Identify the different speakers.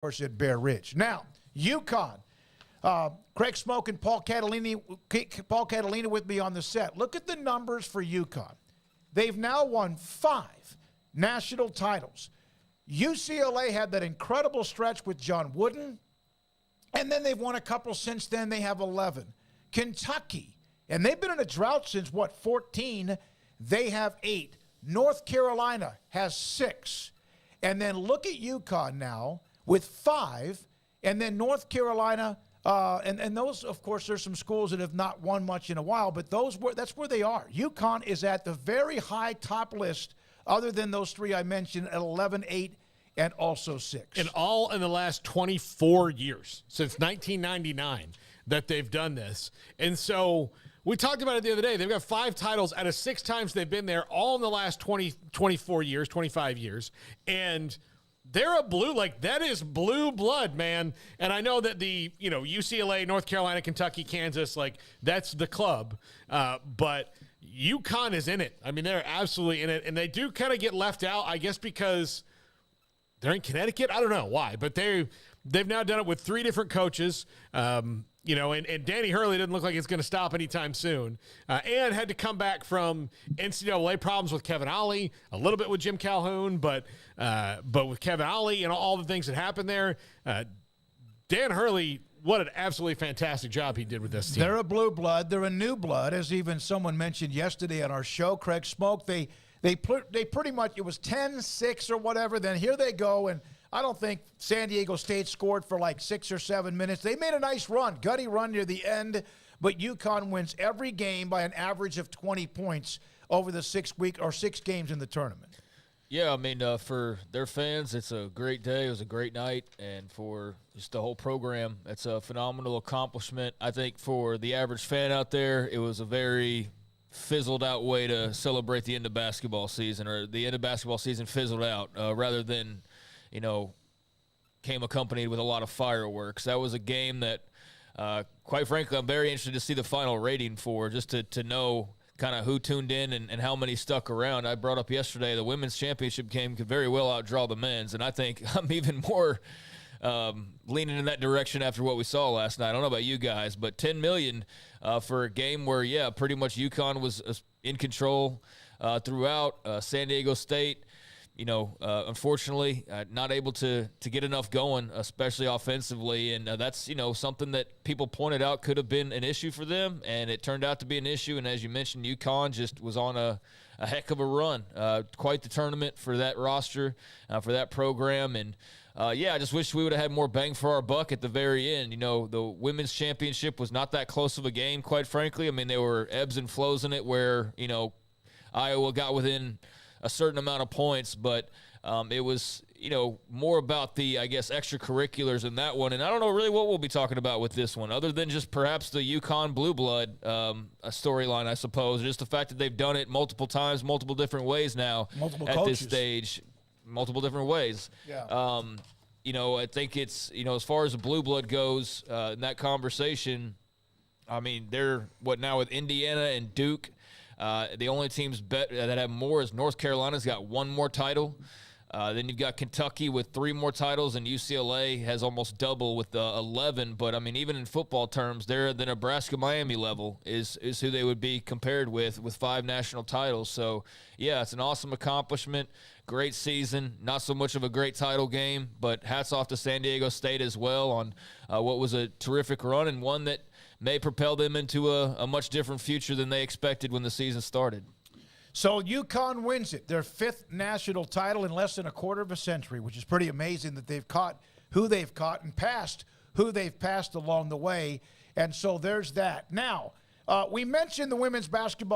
Speaker 1: course, at Bear Ridge. Now, UConn. Craig Smoak and Paul Catalina with me on the set. Look at the numbers for UConn. They've now won 5 national titles. UCLA had that incredible stretch with John Wooden, and then they've won a couple since then. They have 11. Kentucky, and they've been in a drought since, 14? They have 8. North Carolina has 6. And then look at UConn now with 5, and then North Carolina, and those, of course, there's some schools that have not won much in a while, but that's where they are. UConn is at the very high top list, other than those 3 I mentioned, at 11, 8, and also 6.
Speaker 2: And all in the last 24 years, since 1999, that they've done this. And so we talked about it the other day. They've got 5 titles out of 6 times they've been there, all in the last 24 years, 25 years. And they're a blue, that is blue blood, man. And I know that the, UCLA, North Carolina, Kentucky, Kansas, that's the club. But UConn is in it. I mean, they're absolutely in it. And they do kind of get left out, I guess, because they're in Connecticut. I don't know why, but they've now done it with 3 different coaches. And Danny Hurley doesn't look like it's going to stop anytime soon. And had to come back from NCAA problems with Kevin Ollie, a little bit with Jim Calhoun, but with Kevin Ollie and all the things that happened there, Dan Hurley, what an absolutely fantastic job he did with this team.
Speaker 1: They're a blue blood. They're a new blood, as even someone mentioned yesterday on our show, Craig Smoak. They pretty much, it was 10-6 or whatever. Then here they go, and I don't think San Diego State scored for 6 or 7 minutes. They made a nice run, gutty run near the end, but UConn wins every game by an average of 20 points over the 6 games in the tournament.
Speaker 3: Yeah, I mean, for their fans, it's a great day. It was a great night, and for just the whole program, it's a phenomenal accomplishment. I think for the average fan out there, it was a very fizzled out way to celebrate the end of basketball season, or the end of basketball season fizzled out, rather than came accompanied with a lot of fireworks. That was a game that, quite frankly, I'm very interested to see the final rating for, just to know kind of who tuned in and how many stuck around. I brought up yesterday the women's championship game could very well outdraw the men's, and I think I'm even more leaning in that direction after what we saw last night. I don't know about you guys, but $10 million for a game where, pretty much UConn was in control throughout. San Diego State, unfortunately, not able to get enough going, especially offensively. And that's, something that people pointed out could have been an issue for them, and it turned out to be an issue. And as you mentioned, UConn just was on a heck of a run. Quite the tournament for that roster, for that program. And, I just wish we would have had more bang for our buck at the very end. The women's championship was not that close of a game, quite frankly. I mean, there were ebbs and flows in it where, Iowa got within a certain amount of points, but it was, more about the, extracurriculars in that one. And I don't know really what we'll be talking about with this one, other than just perhaps the UConn Blue Blood a storyline, I suppose. Just the fact that they've done it multiple times, multiple different ways now at this stage, multiple different ways.
Speaker 1: Yeah.
Speaker 3: I think it's, as far as the Blue Blood goes in that conversation, I mean, they're now with Indiana and Duke. The only teams that have more is North Carolina's got 1 more title. Then you've got Kentucky with 3 more titles, and UCLA has almost double with 11. But, I mean, even in football terms, they're the Nebraska-Miami level is who they would be compared with 5 national titles. So, it's an awesome accomplishment, great season, not so much of a great title game, but hats off to San Diego State as well on what was a terrific run, and one that may propel them into a much different future than they expected when the season started.
Speaker 1: So UConn wins it, their 5th national title in less than a quarter of a century, which is pretty amazing that they've caught who they've caught and passed who they've passed along the way. And so there's that. Now, we mentioned the women's basketball